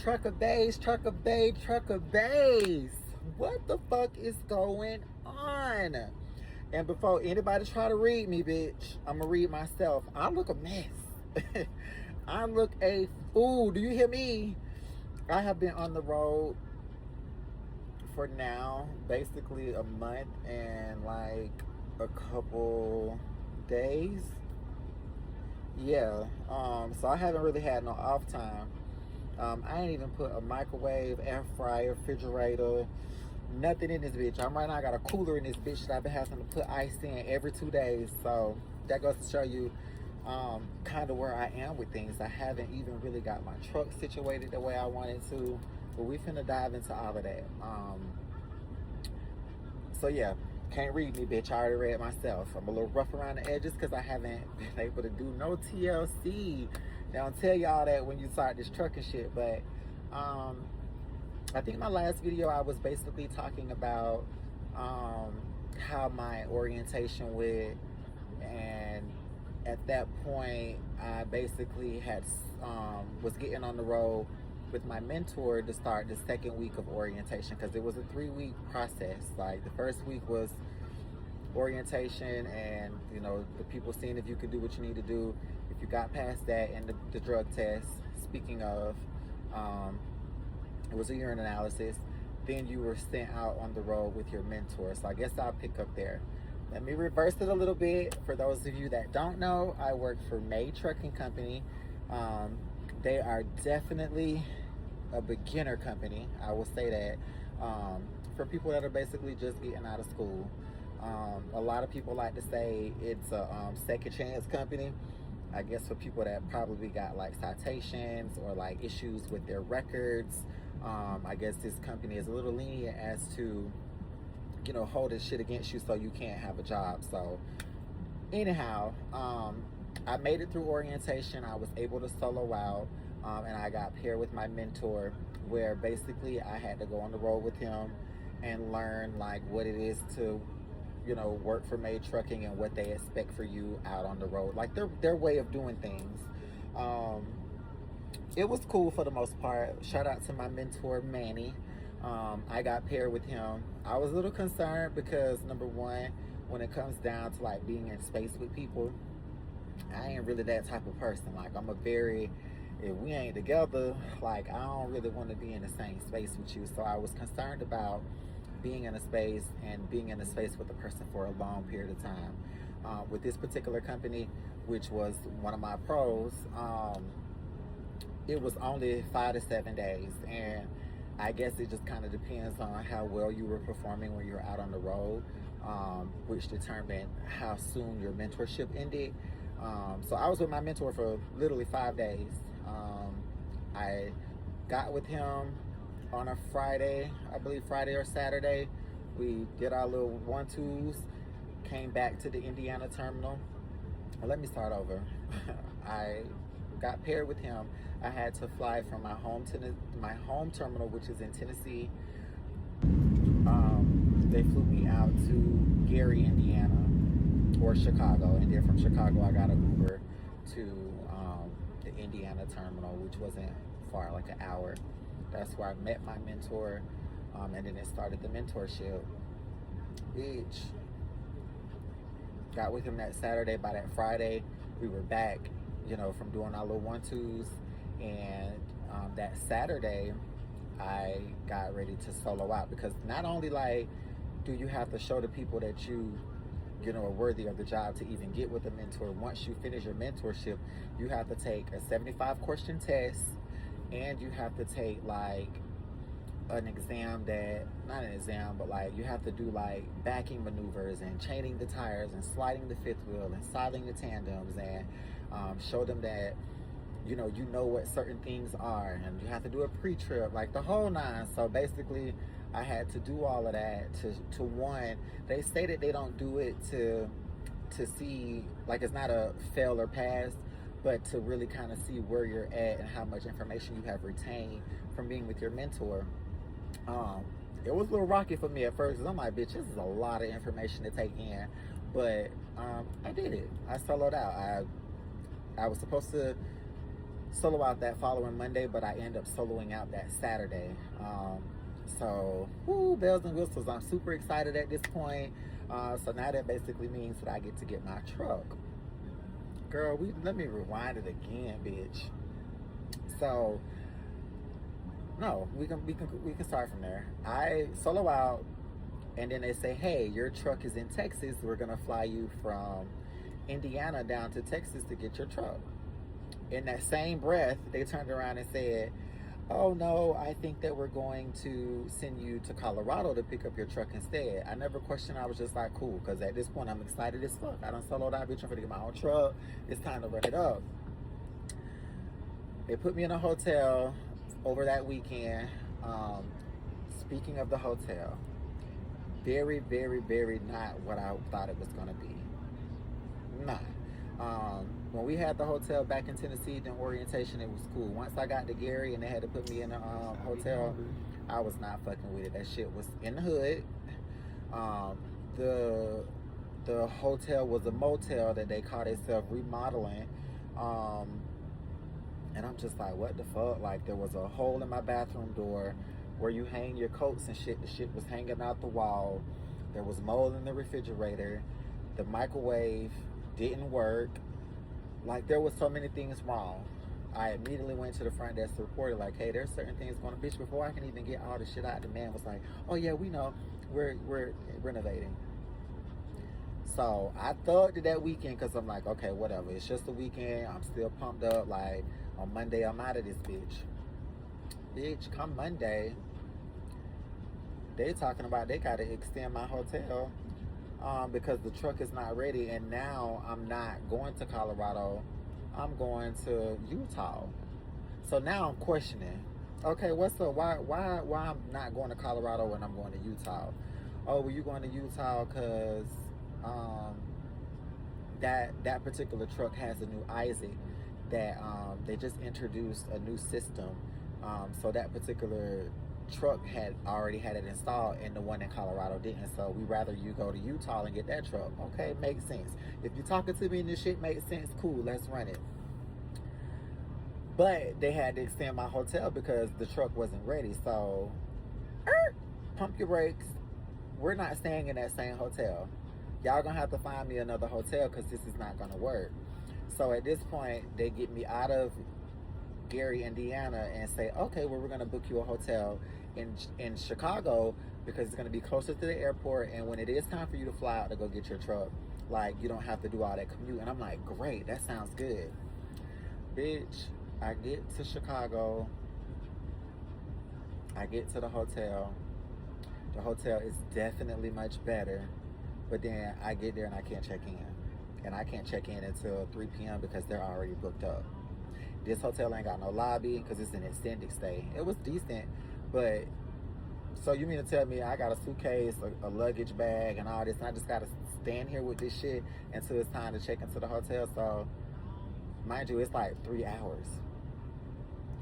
Trucker Bass, Trucker Babe, Trucker Bass. What the fuck is going on? And before anybody try to read me, bitch, I'm gonna read myself. I look a mess. I look a fool. Do you hear me? I have been on the road for now basically a month and like a couple days. Yeah. So I haven't really had no off time. I ain't even put a microwave, air fryer, refrigerator, nothing in this bitch. I'm right now, I got a cooler in this bitch that I've been having to put ice in every 2 days. So that goes to show you kind of where I am with things. I haven't even really got my truck situated the way I wanted to, but we finna dive into all of that. So yeah, can't read me, bitch. I already read myself. I'm a little rough around the edges because I haven't been able to do no TLC. They don't tell y'all that when you start this trucking shit, but I think my last video I was basically talking about how my orientation went, and at that point I basically had was getting on the road with my mentor to start the second week of orientation, because it was a 3-week process. Like the first week was orientation and the people seeing if you could do what you need to do. If you got past that and the drug test, speaking of, it was a urine analysis, then you were sent out on the road with your mentor. So I guess I'll pick up there. Let me reverse it a little bit. For those of you that don't know, I work for May Trucking Company. They are definitely a beginner company, I will say that, for people that are basically just getting out of school. A lot of people like to say it's a second chance company. I guess for people that probably got like citations or like issues with their records, I guess this company is a little lenient as to, holding shit against you so you can't have a job. So anyhow, I made it through orientation. I was able to solo out, and I got paired with my mentor, where basically I had to go on the road with him and learn like what it is to work for May Trucking and what they expect for you out on the road, like their way of doing things. It was cool for the most part. Shout out to my mentor Manny. I got paired with him. I was a little concerned because, number one, when it comes down to like being in space with people, I ain't really that type of person. Like if we ain't together, like I don't really want to be in the same space with you. So I was concerned about being in a space and being in a space with a person for a long period of time. With this particular company, which was one of my pros, it was only 5 to 7 days, and I guess it just kind of depends on how well you were performing when you're out on the road, which determined how soon your mentorship ended. So I was with my mentor for literally 5 days. I got with him on a Friday, I believe Friday or Saturday. We did our little 1-2s, came back to the Indiana terminal. Let me start over. I got paired with him. I had to fly from my home terminal, which is in Tennessee. They flew me out to Gary, Indiana, or Chicago, and then from Chicago I got an Uber to the Indiana terminal, which wasn't far, like an hour. That's where I met my mentor, and then it started the mentorship. Bitch. Got with him that Saturday. By that Friday, we were back, from doing our little 1-2s. And that Saturday, I got ready to solo out, because not only like do you have to show the people that you are worthy of the job to even get with a mentor. Once you finish your mentorship, you have to take a 75 question test, and you have to take like an exam not an exam, but like you have to do like backing maneuvers and chaining the tires and sliding the fifth wheel and sliding the tandems, and show them that you know what certain things are, and you have to do a pre-trip, like the whole nine. So basically I had to do all of that to one, they say that they don't do it to see, like it's not a fail or pass, but to really kind of see where you're at and how much information you have retained from being with your mentor. It was a little rocky for me at first, because I'm like, bitch, this is a lot of information to take in. But I did it. I soloed out. I was supposed to solo out that following Monday, but I end up soloing out that Saturday. So, woo, bells and whistles. I'm super excited at this point. So now that basically means that I get to get my truck. Girl, let me rewind it again, bitch. So, no, we can start from there. I solo out, and then they say, hey, your truck is in Texas. We're gonna fly you from Indiana down to Texas to get your truck. In that same breath, they turned around and said, oh no, I think that we're going to send you to Colorado to pick up your truck instead. I never questioned. I was just like, cool, because at this point I'm excited as fuck. I done soloed out, bitch. I'm gonna get my own truck. It's time to run it up. They put me in a hotel over that weekend. Speaking of the hotel, very, very, very not what I thought it was gonna be. Not. When we had the hotel back in Tennessee, then orientation, it was cool. Once I got to Gary and they had to put me in a hotel, I was not fucking with it. That shit was in the hood. The hotel was a motel that they called themselves remodeling. And I'm just like, what the fuck? Like, there was a hole in my bathroom door where you hang your coats and shit. The shit was hanging out the wall. There was mold in the refrigerator. The microwave didn't work. Like, there was so many things wrong. I immediately went to the front desk to report it, like, hey, there's certain things going to, bitch, before I can even get all this shit out, the man was like, oh yeah, we know, we're renovating. So I thugged that weekend because I'm like, okay, whatever, it's just a weekend. I'm still pumped up. Like, on Monday, I'm out of this bitch. Come Monday, they talking about they got to extend my hotel because the truck is not ready, and now I'm not going to Colorado, I'm going to Utah. So now I'm questioning, okay, what's up? Why I'm not going to Colorado when I'm going to Utah? Oh, well, you going to Utah because that particular truck has a new Isaac that they just introduced a new system. So that particular truck had already had it installed, and the one in Colorado didn't. So we rather you go to Utah and get that truck. Okay, makes sense. If you're talking to me and this shit makes sense, cool, let's run it. But they had to extend my hotel because the truck wasn't ready. So pump your brakes. We're not staying in that same hotel. Y'all gonna have to find me another hotel because this is not gonna work. So at this point, they get me out of Gary, Indiana, and say, okay, well, we're gonna book you a hotel in Chicago because it's gonna be closer to the airport, and when it is time for you to fly out to go get your truck, like, you don't have to do all that commute. And I'm like, great, that sounds good. Bitch, I get to Chicago, I get to the hotel. The hotel is definitely much better, but then I get there and I can't check in. And I can't check in until 3 p.m. because they're already booked up. This hotel ain't got no lobby because it's an extended stay. It was decent, but so you mean to tell me I got a suitcase, a luggage bag, and all this, and I just got to stand here with this shit until it's time to check into the hotel? So, mind you, it's like 3 hours.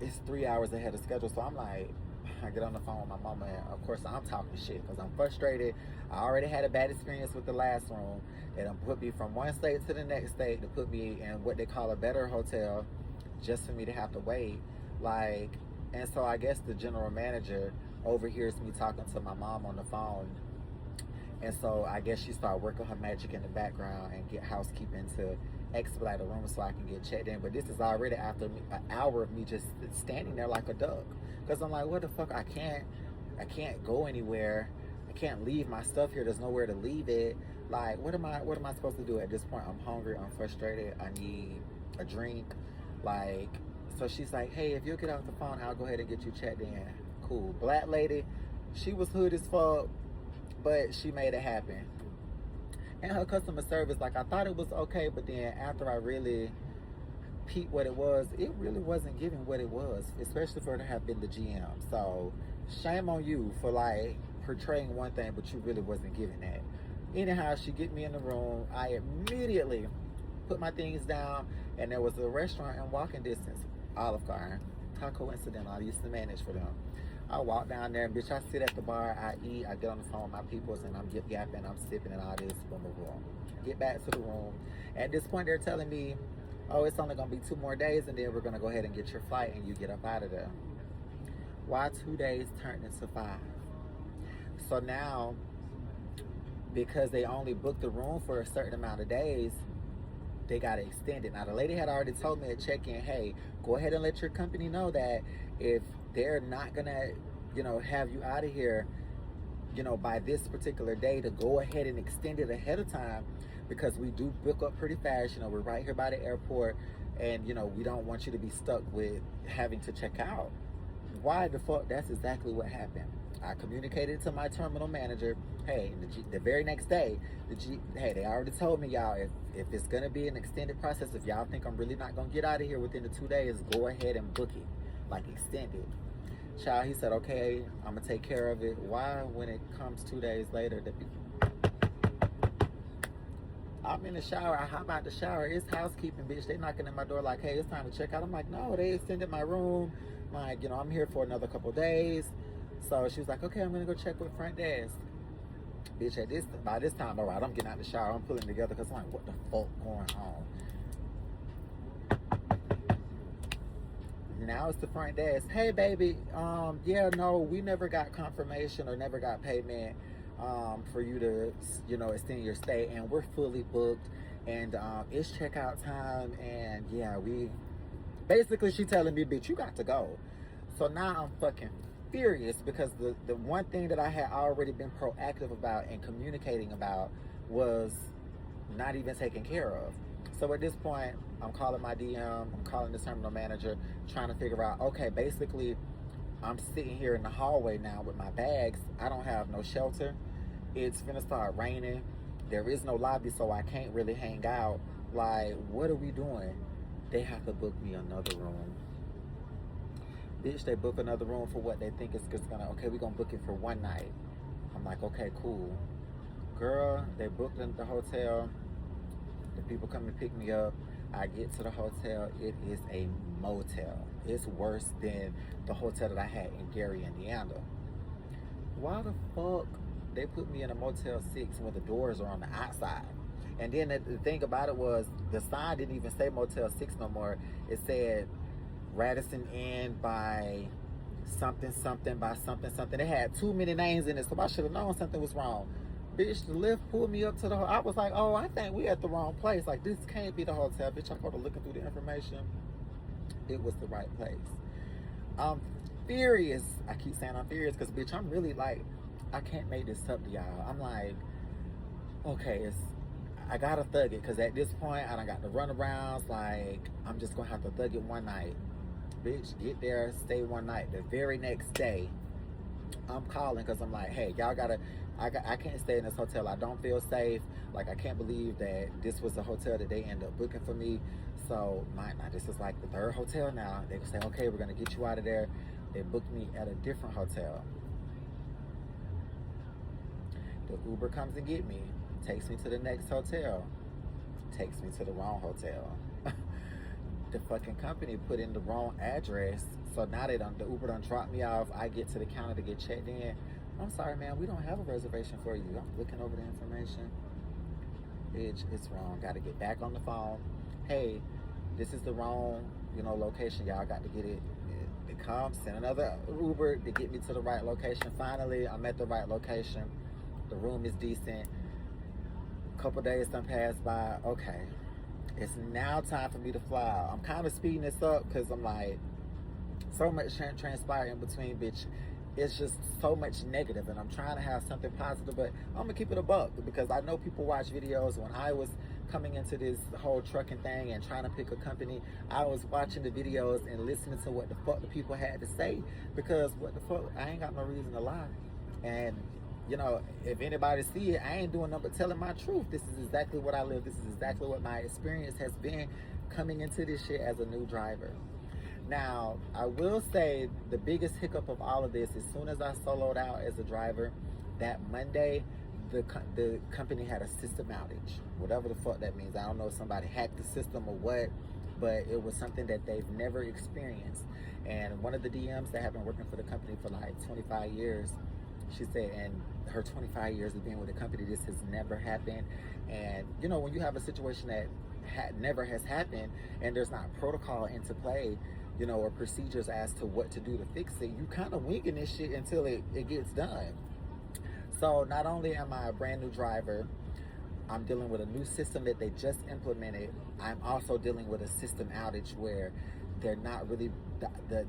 It's 3 hours ahead of schedule. So I'm like, I get on the phone with my mama, and of course I'm talking shit because I'm frustrated. I already had a bad experience with the last room. They done put me from one state to the next state to put me in what they call a better hotel just for me to have to wait. Like, and so I guess the general manager overhears me talking to my mom on the phone. And so I guess she started working her magic in the background and get housekeeping to expedite a room so I can get checked in. But this is already after an hour of me just standing there like a duck. Because I'm like, what the fuck? I can't go anywhere. I can't leave my stuff here. There's nowhere to leave it. Like, what am I supposed to do at this point? I'm hungry. I'm frustrated. I need a drink. Like, so she's like, hey, if you'll get off the phone, I'll go ahead and get you checked in. Cool. Black lady, she was hood as fuck, but she made it happen. And her customer service, like, I thought it was okay, but then after I really peeped what it really wasn't giving what it was, especially for her to have been the GM. So shame on you for, like, portraying one thing, but you really wasn't giving that. Anyhow, she get me in the room. I immediately put my things down, and there was a restaurant in walking distance, Olive Garden. How coincidental, I used to manage for them. I walk down there, and bitch, I sit at the bar, I eat, I get on the phone with my peoples, and I'm yapping, I'm sipping and all this, boom, boom, boom. Get back to the room. At this point, they're telling me, oh, it's only gonna be 2 more days and then we're gonna go ahead and get your flight and you get up out of there. Why 2 days turned into 5? So now, because they only booked the room for a certain amount of days, they got to extend it. Now, the lady had already told me at check-in, hey, go ahead and let your company know that if they're not going to, have you out of here, by this particular day, to go ahead and extend it ahead of time, because we do book up pretty fast. We're right here by the airport, and, we don't want you to be stuck with having to check out. Why the fuck? That's exactly what happened. I communicated to my terminal manager, hey, the very next day, hey, they already told me, y'all, if it's going to be an extended process, if y'all think I'm really not going to get out of here within the 2 days, go ahead and book it, like extend it. Child, he said, okay, I'm going to take care of it. Why, when it comes 2 days later, I'm in the shower, I hop out the shower, it's housekeeping, bitch, they knocking at my door like, hey, it's time to check out. I'm like, no, they extended my room, like, I'm here for another couple days. So she was like, okay, I'm gonna go check with front desk. Bitch, by this time, all right, I'm getting out the shower, I'm pulling together, because I'm like, what the fuck going on? Now it's the front desk. Hey, baby, yeah, no, we never got confirmation or never got payment for you to, extend your stay, and we're fully booked, and it's checkout time, and yeah, basically she telling me, bitch, you got to go. So now I'm fucking furious, because the one thing that I had already been proactive about and communicating about was not even taken care of. So at this point, I'm calling my DM, I'm calling the terminal manager, trying to figure out, okay, basically, I'm sitting here in the hallway now with my bags. I don't have no shelter. It's gonna start raining. There is no lobby, so I can't really hang out. Like, what are we doing? They have to book me another room. Bitch, they book another room for what they think is gonna, okay, we're gonna book it for one night. I'm like, okay, cool. Girl, they booked in the hotel. The people come and pick me up. I get to the hotel. It is a motel. It's worse than the hotel that I had in Gary, Indiana. Why the fuck they put me in a Motel 6 when the doors are on the outside? And then the thing about it was, the sign didn't even say Motel 6 no more. It said Radisson Inn by something by something. It had too many names in it, so I should have known something was wrong. Bitch, the lift pulled me up to the hotel. I was like, oh, I think we at the wrong place. Like, this can't be the hotel. Bitch, I go to looking through the information. It was the right place. I'm furious. I keep saying I'm furious because, bitch, I'm really like, I can't make this up to y'all. I'm like, okay, I gotta thug it, because at this point, I done got the runarounds. Like, I'm just gonna have to thug it one night. Bitch, get there, stay one night. The very next day, I'm calling because I'm like, hey, y'all gotta, I can't stay in this hotel. I don't feel safe. Like, I can't believe that this was a hotel that they end up booking for me. So now this is like the third hotel now. They say, okay, we're gonna get you out of there. They booked me at a different hotel. The Uber comes and get me, takes me to the next hotel, takes me to the wrong hotel. The fucking company put in the wrong address, so now the Uber done dropped me off. I get to the counter to get checked in. I'm sorry, man, we don't have a reservation for you. I'm looking over the information. Bitch, it's wrong. Got to get back on the phone. Hey, this is the wrong, location. Y'all got to get it. They come, send another Uber to get me to the right location. Finally, I'm at the right location. The room is decent. A couple days done passed by. Okay, it's now time for me to fly out. I'm kind of speeding this up because I'm like, so much transpired in between, bitch. It's just so much negative, and I'm trying to have something positive, but I'm gonna keep it a buck, because I know people watch videos. When I was coming into this whole trucking thing and trying to pick a company, I was watching the videos and listening to what the fuck the people had to say, because what the fuck, I ain't got no reason to lie. And if anybody see it, I ain't doing nothing but telling my truth. This is exactly what I live. This is exactly what my experience has been coming into this shit as a new driver. Now, I will say the biggest hiccup of all of this, as soon as I soloed out as a driver, that Monday, the company had a system outage. Whatever the fuck that means. I don't know if somebody hacked the system or what, but it was something that they've never experienced. And one of the DMs that have been working for the company for like 25 years, she said, and her 25 years of being with the company, this has never happened. And, when you have a situation that never has happened, and there's not protocol into play, you know, or procedures as to what to do to fix it, you kind of winging this shit until it gets done. So not only am I a brand new driver, I'm dealing with a new system that they just implemented. I'm also dealing with a system outage where they're not really, the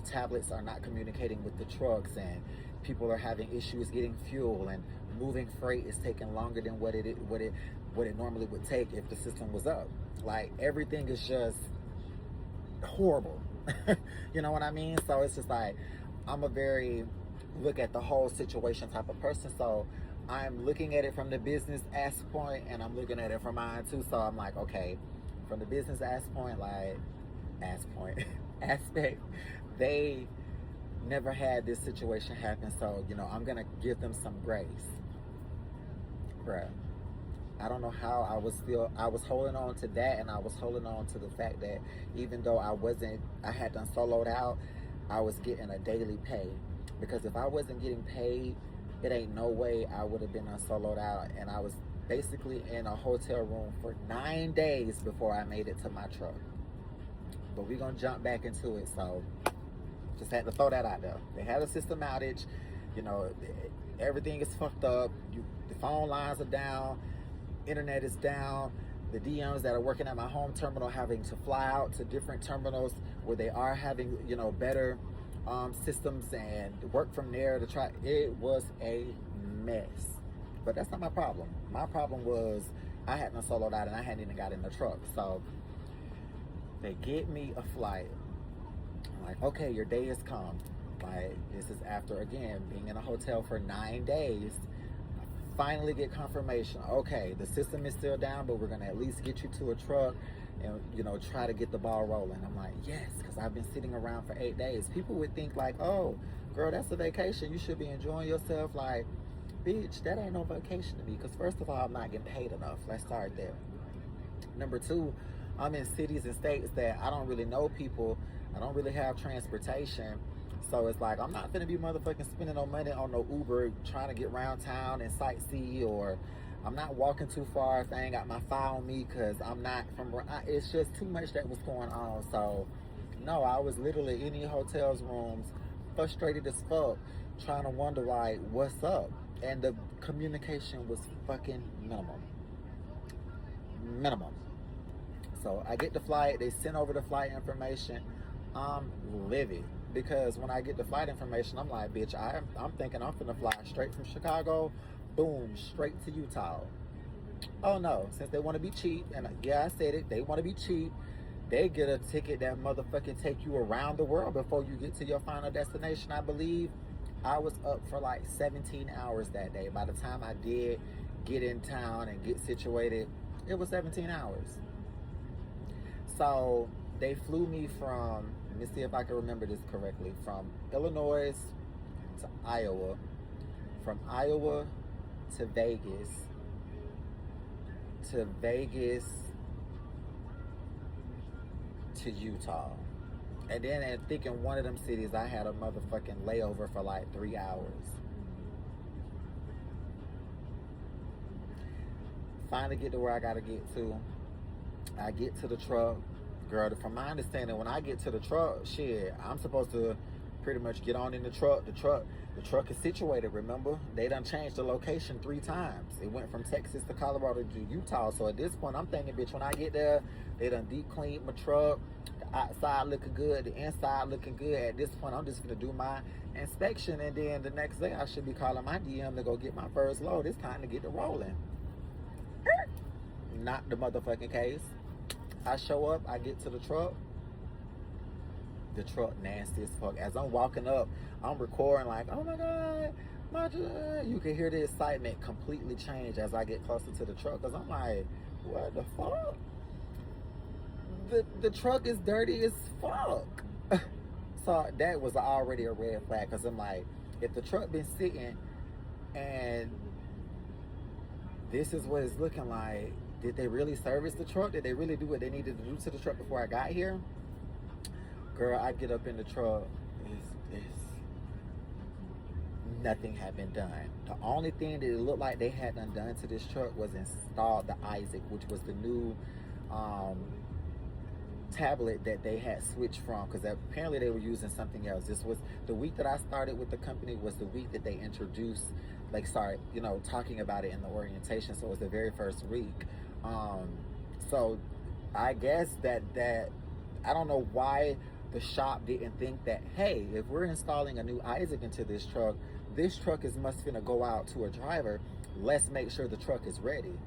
tablets are not communicating with the trucks, and people are having issues getting fuel, and moving freight is taking longer than what it normally would take if the system was up. Like, everything is just horrible. You know what I mean? So it's just like, I'm a very look at the whole situation type of person. So I'm looking at it from the business aspect, and I'm looking at it from mine too. So I'm like, okay, from the business aspect, aspect, they never had this situation happen. So, you know, I'm gonna give them some grace. Bruh, I don't know how I was holding on to that, and I was holding on to the fact that even though I had done soloed out, I was getting a daily pay. Because if I wasn't getting paid, it ain't no way I would have been soloed out. And I was basically in a hotel room for 9 days before I made it to my truck. But we're gonna jump back into it, so just had to throw that out there. They had a system outage, you know, everything is fucked up. The phone lines are down, internet is down. The DMs that are working at my home terminal having to fly out to different terminals where they are having, you know, better systems and work from there to try. It was a mess. But that's not my problem. My problem was I hadn't soloed out and I hadn't even got in the truck. So they get me a flight. I'm like, okay, your day has come. Like, this is after, again, being in a hotel for 9 days. I finally get confirmation. Okay, the system is still down, but we're gonna at least get you to a truck and, you know, try to get the ball rolling. I'm like, yes, because I've been sitting around for 8 days. People would think like, oh, girl, that's a vacation. You should be enjoying yourself. Like, bitch, that ain't no vacation to me. Because first of all, I'm not getting paid enough. Let's start there. Number two, I'm in cities and states that I don't really know people. I don't really have transportation. So it's like, I'm not gonna be motherfucking spending no money on no Uber trying to get around town and sightsee, or I'm not walking too far if I ain't got my file on me, because I'm not from, it's just too much that was going on. So no, I was literally in the hotel's rooms, frustrated as fuck, trying to wonder like, what's up? And the communication was fucking minimum. So I get the flight, they send over the flight information. I'm livid, because when I get the flight information, I'm like, bitch, I'm thinking I'm finna fly straight from Chicago, boom, straight to Utah. Oh no, since they want to be cheap, and yeah, I said it, they want to be cheap, they get a ticket that motherfucking take you around the world before you get to your final destination. I believe I was up for like 17 hours that day. By the time I did get in town and get situated, it was 17 hours. So they flew me from, let me see if I can remember this correctly, from Illinois to Iowa, from Iowa to Vegas to Utah. And then I think in one of them cities I had a motherfucking layover for like 3 hours. Finally get to where I gotta get to. I get to the truck. Girl, from my understanding, when I get to the truck, shit, I'm supposed to pretty much get on in the truck. The truck is situated, remember? They done changed the location 3 times. It went from Texas to Colorado to Utah. So at this point, I'm thinking, bitch, when I get there, they done deep cleaned my truck. The outside looking good, the inside looking good. At this point, I'm just gonna do my inspection, and then the next day I should be calling my DM to go get my first load. It's time to get it rolling. Not the motherfucking case. I show up, I get to the truck nasty as fuck. As I'm walking up, I'm recording like, oh my God, you can hear the excitement completely change as I get closer to the truck, because I'm like, what the fuck? The truck is dirty as fuck. So that was already a red flag, because I'm like, if the truck been sitting and this is what it's looking like, did they really service the truck? Did they really do what they needed to do to the truck before I got here? Girl, I get up in the truck, nothing had been done. The only thing that it looked like they had done to this truck was installed the Isaac, which was the new um, tablet that they had switched from, because apparently they were using something else. This was the week that I started with the company, was the week that they introduced, like, started, talking about it in the orientation. So it was the very first week. So I guess that I don't know why the shop didn't think that, hey, if we're installing a new Isaac into this truck is must finna go out to a driver. Let's make sure the truck is ready.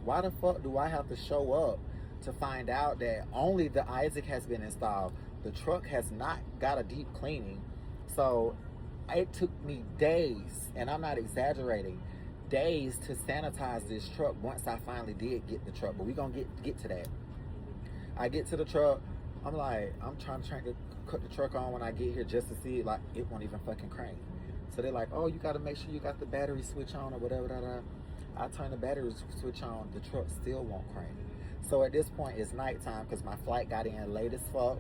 Why the fuck do I have to show up to find out that only the Isaac has been installed? The truck has not got a deep cleaning. So it took me days, and I'm not exaggerating, days to sanitize this truck once I finally did get the truck. But we're gonna get to that. I get to the truck, I'm trying to cut the truck on when I get here just to see, like, it won't even fucking crank. So they're like, oh, you gotta make sure you got the battery switch on or whatever. I turn the battery switch on, the truck still won't crank. So at this point, it's nighttime because my flight got in late as fuck.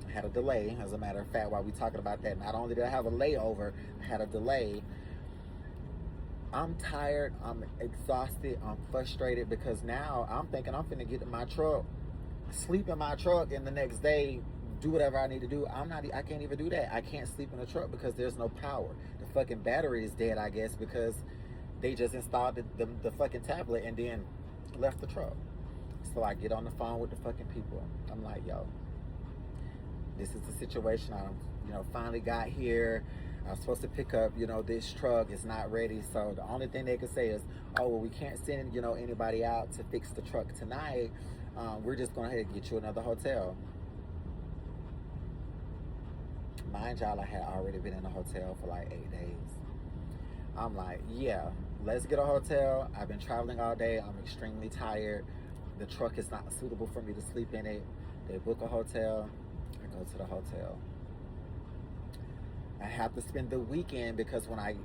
I had a delay, as a matter of fact. While we talking about that, not only did I have a layover, I had a delay. I'm tired, I'm exhausted, I'm frustrated, because now I'm thinking I'm finna get in my truck, sleep in my truck, and the next day do whatever I need to do. I can't even do that. I can't sleep in the truck because there's no power. The fucking battery is dead, I guess, because they just installed the fucking tablet and then left the truck. So I get on the phone with the fucking people. I'm like, yo, this is the situation. I finally got here. I was supposed to pick up, this truck. It's not ready. So the only thing they could say is, oh, well, we can't send, anybody out to fix the truck tonight. We're just going to ahead and get you another hotel. Mind y'all, I had already been in a hotel for like 8 days. I'm like, yeah, let's get a hotel. I've been traveling all day. I'm extremely tired. The truck is not suitable for me to sleep in it. They book a hotel. I go to the hotel. I have to spend the weekend because when I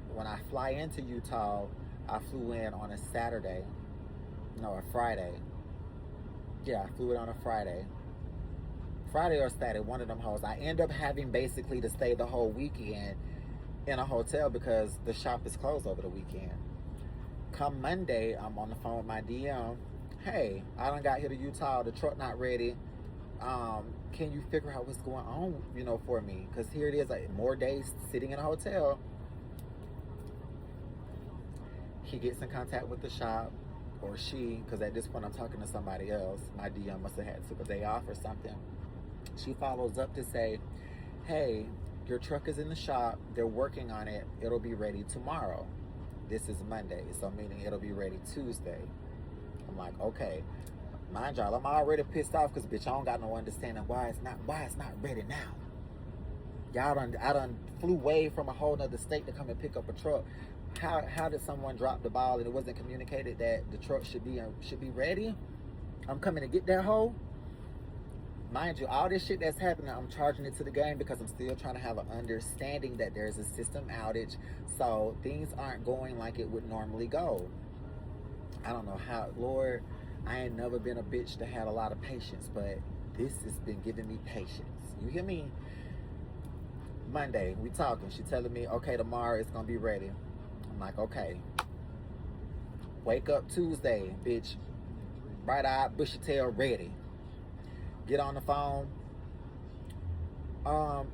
fly into Utah, I flew in on a Saturday. No, a Friday. Yeah, I flew in on a Friday. Friday or Saturday, one of them hoes. I end up having basically to stay the whole weekend in a hotel because the shop is closed over the weekend. Come Monday, I'm on the phone with my DM. Hey, I done got here to Utah. The truck not ready. Can you figure out what's going on, for me? Because here it is, like, more days sitting in a hotel. He gets in contact with the shop, or she, because at this point I'm talking to somebody else. My DM must have had took a day off or something. She follows up to say, hey, your truck is in the shop. They're working on it. It'll be ready tomorrow. This is Monday, so meaning it'll be ready Tuesday. I'm like, okay. Mind y'all, I'm already pissed off because, bitch, I don't got no understanding why it's not ready now. I done flew way from a whole nother state to come and pick up a truck. How did someone drop the ball and it wasn't communicated that the truck should be ready? I'm coming to get that hoe. Mind you, all this shit that's happening, I'm charging it to the game because I'm still trying to have an understanding that there's a system outage, so things aren't going like it would normally go. I don't know how, Lord, I ain't never been a bitch that had a lot of patience, but this has been giving me patience. You hear me? Monday, we talking. She telling me, okay, tomorrow it's gonna be ready. I'm like, okay. Wake up Tuesday, bitch. Bright-eyed, bushy tail, ready. Get on the phone.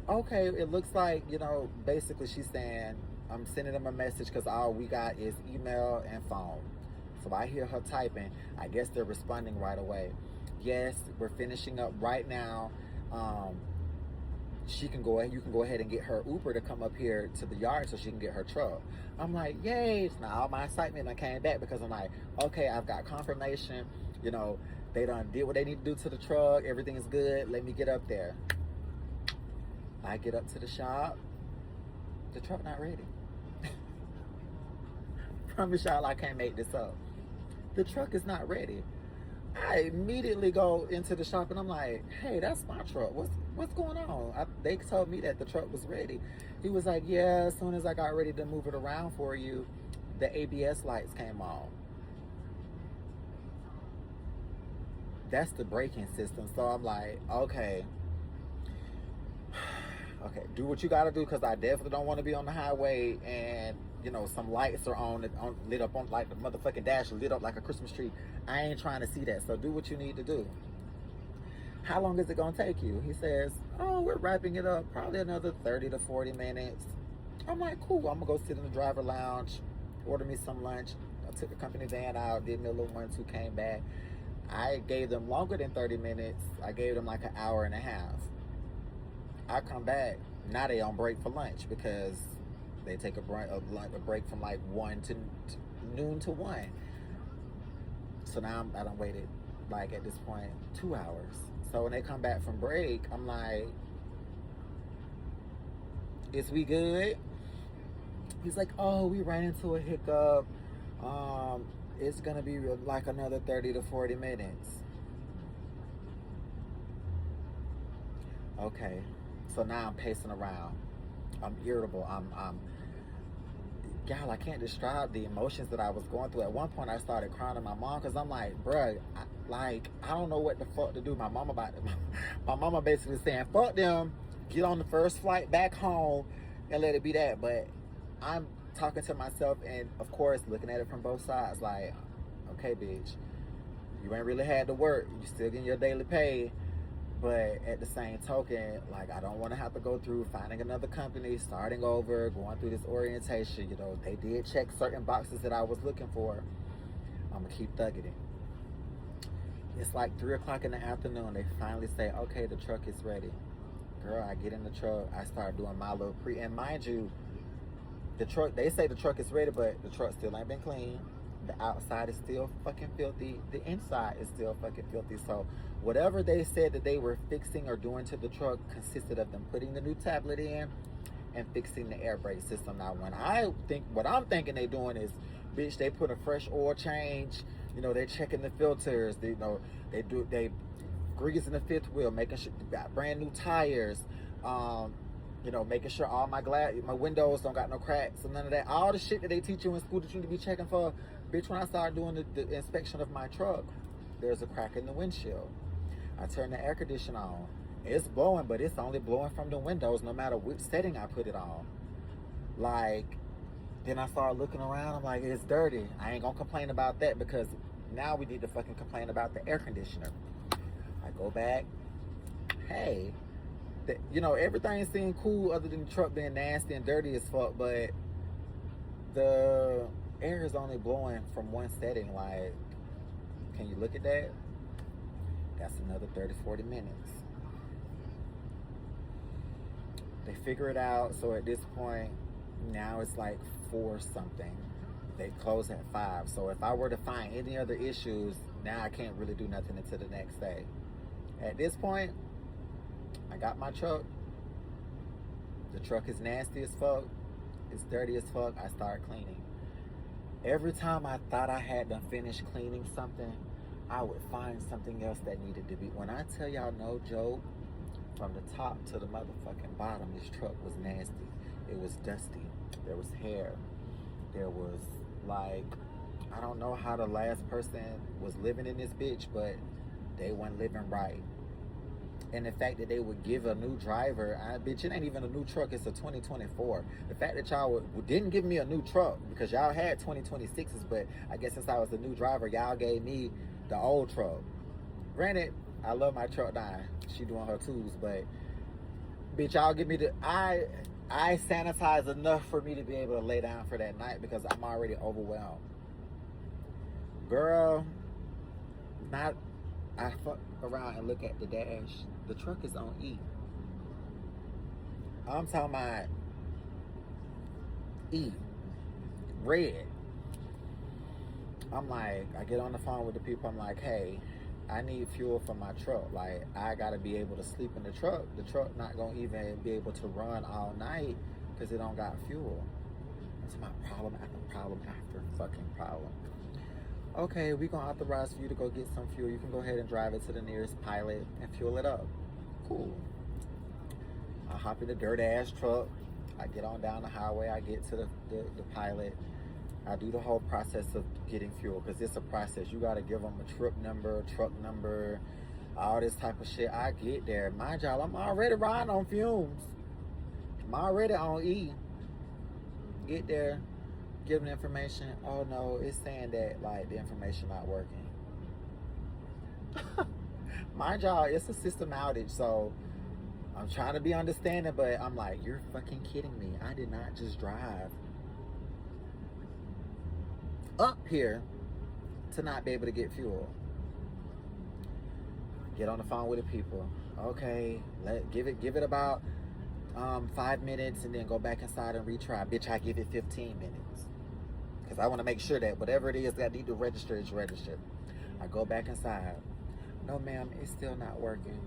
Okay, it looks like, basically she's saying, I'm sending them a message because all we got is email and phone. So I hear her typing. I guess they're responding right away. Yes, we're finishing up right now. You can go ahead and get her Uber to come up here to the yard so she can get her truck. I'm like, yay. So now all my excitement, I came back because I'm like, okay, I've got confirmation. They done did what they need to do to the truck. Everything is good. Let me get up there. I get up to the shop. The truck not ready. Promise y'all I can't make this up. The truck is not ready. I immediately go into the shop and I'm like, hey, that's my truck. What's going on? They told me that the truck was ready. He was like, yeah, as soon as I got ready to move it around for you, the ABS lights came on. That's the braking system. So I'm like, okay. Okay, do what you gotta do, because I definitely don't want to be on the highway and some lights are on lit up on like the motherfucking dash lit up like a Christmas tree. I ain't trying to see that. So do what you need to do. How long is it gonna take you? He says, oh, we're wrapping it up, probably another 30 to 40 minutes. I'm like, cool. I'm gonna go sit in the driver lounge, order me some lunch. I took the company van out, did me a little 1-2, came back. I gave them longer than 30 minutes. I gave them like an hour and a half. I come back, now they on break for lunch because they take a break from like 1 to noon to 1. So now I done waited like at this point 2 hours. So when they come back from break, I'm like, is we good? He's like, oh, we ran into a hiccup. It's gonna be like another 30 to 40 minutes. Okay. So now I'm pacing around. I'm irritable. Gal, I can't describe the emotions that I was going through. At one point, I started crying to my mom because I'm like, bruh, I don't know what the fuck to do. My mama basically saying, fuck them, get on the first flight back home and let it be that. But I'm talking to myself and, of course, looking at it from both sides. Like, okay, bitch, you ain't really had to work. You still getting your daily pay. But at the same token, like, I don't want to have to go through finding another company, starting over, going through this orientation. They did check certain boxes that I was looking for. I'm going to keep thugging it. It's like 3 o'clock in the afternoon. They finally say, okay, the truck is ready. Girl, I get in the truck. I start doing my little and mind you, the truck, they say the truck is ready, but the truck still ain't been cleaned. The outside is still fucking filthy. The inside is still fucking filthy. So whatever they said that they were fixing or doing to the truck consisted of them putting the new tablet in and fixing the air brake system. Now, what I'm thinking they doing is, bitch, they put a fresh oil change. They're checking the filters. They greasing the fifth wheel, making sure they got brand new tires. Making sure all my windows don't got no cracks and none of that. All the shit that they teach you in school that you need to be checking for. Bitch, when I started doing the inspection of my truck, there's a crack in the windshield. I turned the air conditioner on. It's blowing, but it's only blowing from the windows no matter which setting I put it on. Then I started looking around. I'm like, it's dirty. I ain't gonna complain about that because now we need to fucking complain about the air conditioner. I go back. Hey, everything seemed cool other than the truck being nasty and dirty as fuck, but the air is only blowing from one setting. Like, can you look at that? That's another 30, 40 minutes. They figure it out. So at this point, now it's like 4 something. They close at 5. So if I were to find any other issues, now I can't really do nothing until the next day. At this point, I got my truck. The truck is nasty as fuck. It's dirty as fuck. I start cleaning. Every time I thought I had done finished cleaning something, I would find something else that needed to be. When I tell y'all no joke, from the top to the motherfucking bottom, this truck was nasty. It was dusty. There was hair. There was I don't know how the last person was living in this bitch, but they weren't living right. And the fact that they would give a new driver, bitch, it ain't even a new truck, it's a 2024. The fact that y'all didn't give me a new truck, because y'all had 2026s, but I guess since I was the new driver, y'all gave me the old truck. Granted, I love my truck now. She doing her twos, but bitch, y'all give me I sanitize enough for me to be able to lay down for that night because I'm already overwhelmed. Girl, I fuck around and look at the dash. The truck is on E. I'm talking about E. Red. I'm like, I get on the phone with the people. I'm like, hey, I need fuel for my truck. Like, I gotta be able to sleep in the truck. The truck not gonna even be able to run all night because it don't got fuel. That's my problem after problem after fucking problem. Okay, we gonna authorize for you to go get some fuel. You can go ahead and drive it to the nearest Pilot and fuel it up. Cool. I hop in the dirt ass truck. I get on down the highway. I get to the Pilot. I do the whole process of getting fuel because it's a process. You got to give them a trip number, truck number, all this type of shit. I get there. Mind y'all, I'm already riding on fumes. I'm already on E. Get there, give them information. Oh no, it's saying that like the information not working. Mind y'all, it's a system outage, so I'm trying to be understanding, but I'm like, you're fucking kidding me. I did not just drive up here to not be able to get fuel. Get on the phone with the people. Okay, give it about 5 minutes and then go back inside and retry. Bitch, I give it 15 minutes. Because I want to make sure that whatever it is that I need to register is registered. I go back inside. No, ma'am, it's still not working.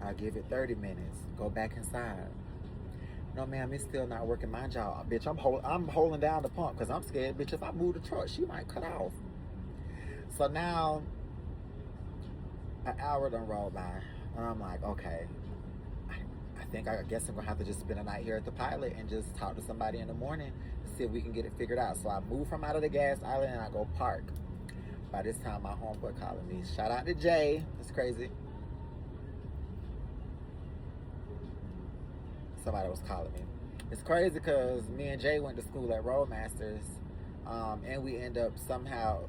I give it 30 minutes. Go back inside. No, ma'am, it's still not working. Mind y'all, bitch, I'm holding down the pump because I'm scared, bitch, if I move the truck, she might cut off. So now, an hour done rolled by. And I'm like, okay, I guess I'm going to have to just spend a night here at the Pilot and just talk to somebody in the morning to see if we can get it figured out. So I move from out of the gas island and I go park. By this time, my homeboy calling me. Shout out to Jay. It's crazy. Somebody was calling me. It's crazy because me and Jay went to school at Roadmasters, and we end up somehow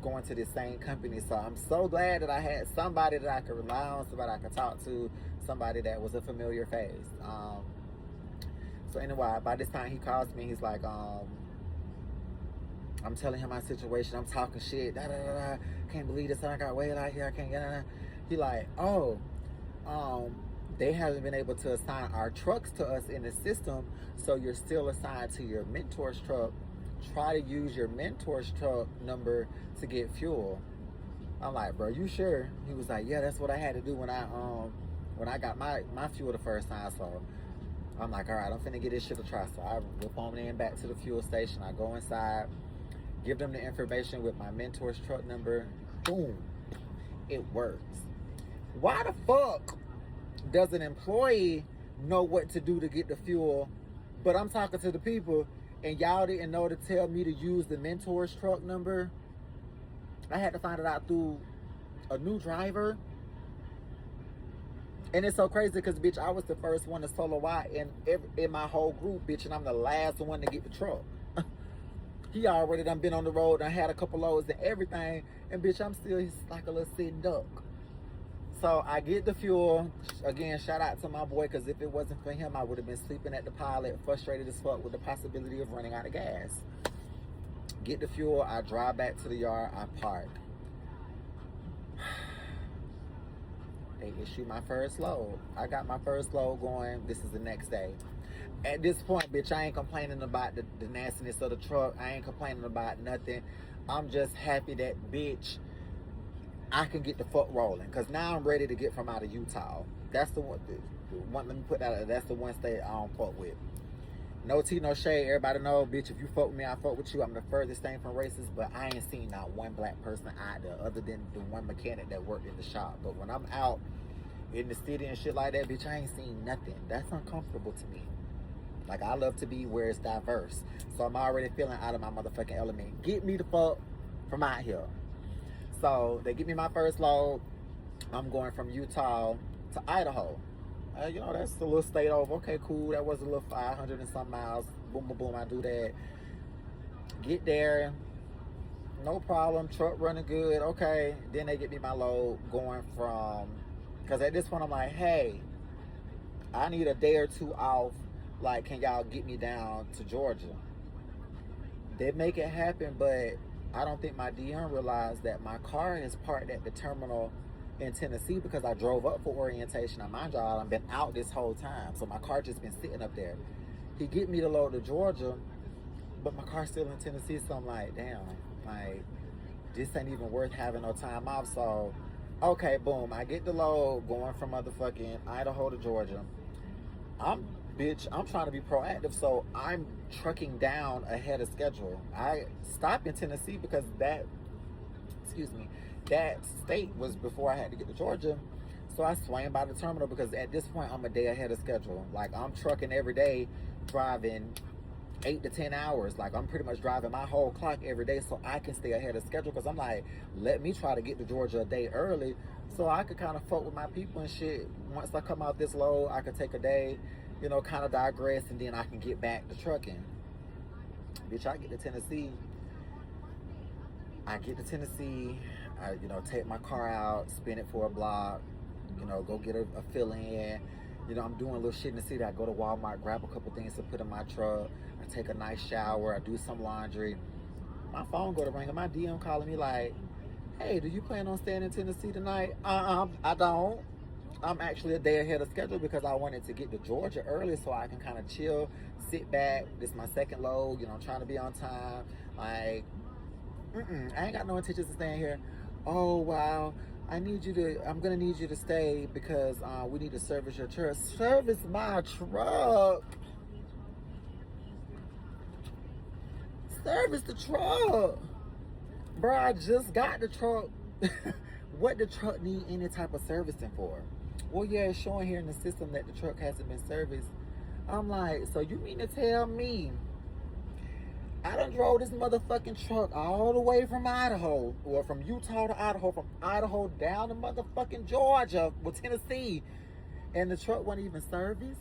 going to the same company. So I'm so glad that I had somebody that I could rely on, somebody I could talk to, somebody that was a familiar face. So anyway, by this time he calls me. He's like, I'm telling him my situation. I'm talking shit. Can't believe this. I got way out here. I can't get. He like, they haven't been able to assign our trucks to us in the system, so you're still assigned to your mentor's truck. Try to use your mentor's truck number to get fuel. I'm like, bro, you sure? He was like, yeah, that's what I had to do when I got my fuel the first time. So I'm like, all right, I'm finna get this shit a try. So I whip on in back to the fuel station. I go inside, give them the information with my mentor's truck number. Boom, it works. Why the fuck does an employee know what to do to get the fuel, but I'm talking to the people and y'all didn't know to tell me to use the mentor's truck number? I had to find it out through a new driver. And it's so crazy because, bitch, I was the first one to solo out in my whole group, bitch, and I'm the last one to get the truck. He already done been on the road and had a couple loads and everything, and bitch, I'm still like a little sitting duck. So I get the fuel. Again, shout out to my boy, because if it wasn't for him, I would have been sleeping at the Pilot, frustrated as fuck with the possibility of running out of gas. Get the fuel. I drive back to the yard. I park. They issue my first load. I got my first load going. This is the next day. At this point, bitch, I ain't complaining about the nastiness of the truck. I ain't complaining about nothing. I'm just happy that, bitch, I can get the fuck rolling, because now I'm ready to get from out of Utah. That's the one, let me put that out. That's the one state I don't fuck with. No tea, no shade. Everybody know, bitch, if you fuck with me, I fuck with you. I'm the furthest thing from racist, but I ain't seen not one black person out there other than the one mechanic that worked in the shop. But when I'm out in the city and shit like that, bitch, I ain't seen nothing. That's uncomfortable to me. Like, I love to be where it's diverse. So I'm already feeling out of my motherfucking element. Get me the fuck from out here. So they give me my first load. I'm going from Utah to Idaho. You know, that's a little state over. Okay, cool. That was a little 500 and some miles. Boom, boom, boom. I do that. Get there. No problem. Truck running good. Okay. Then they get me my load going from... Because at this point, I'm like, hey, I need a day or two off. Like, can y'all get me down to Georgia? They make it happen, but I don't think my DM realized that my car is parked at the terminal in Tennessee because I drove up for orientation. Now, mind y'all, I've been out this whole time, so my car just been sitting up there. He get me to load to Georgia, but my car's still in Tennessee, so I'm like, damn, like, this ain't even worth having no time off. So, okay, boom, I get the load going from motherfucking Idaho to Georgia. I'm trying to be proactive, so I'm trucking down ahead of schedule. I stopped in Tennessee because that state was before I had to get to Georgia. So I swam by the terminal because at this point I'm a day ahead of schedule. Like, I'm trucking every day, driving 8 to 10 hours. Like, I'm pretty much driving my whole clock every day so I can stay ahead of schedule, because I'm like, let me try to get to Georgia a day early so I could kind of fuck with my people and shit. Once I come out this load, I could take a day, you know, kind of digress, and then I can get back to trucking. Bitch, I get to Tennessee. I, you know, take my car out, spin it for a block, you know, go get a fill in. You know, I'm doing a little shit in the city. I go to Walmart, grab a couple things to put in my truck. I take a nice shower. I do some laundry. My phone go to ring, and my DM calling me like, hey, do you plan on staying in Tennessee tonight? I don't. I'm actually a day ahead of schedule because I wanted to get to Georgia early so I can kind of chill, sit back. This is my second load. You know, I'm trying to be on time. Like, I ain't got no intentions of staying here. Oh, wow. I'm going to need you to stay because we need to service your truck. Service my truck. Service the truck. Bro, I just got the truck. What the truck need any type of servicing for? Well, yeah, it's showing here in the system that the truck hasn't been serviced. I'm like, so you mean to tell me I done drove this motherfucking truck all the way from Idaho, or from Utah to Idaho, from Idaho down to motherfucking Georgia, or Tennessee, and the truck wasn't even serviced?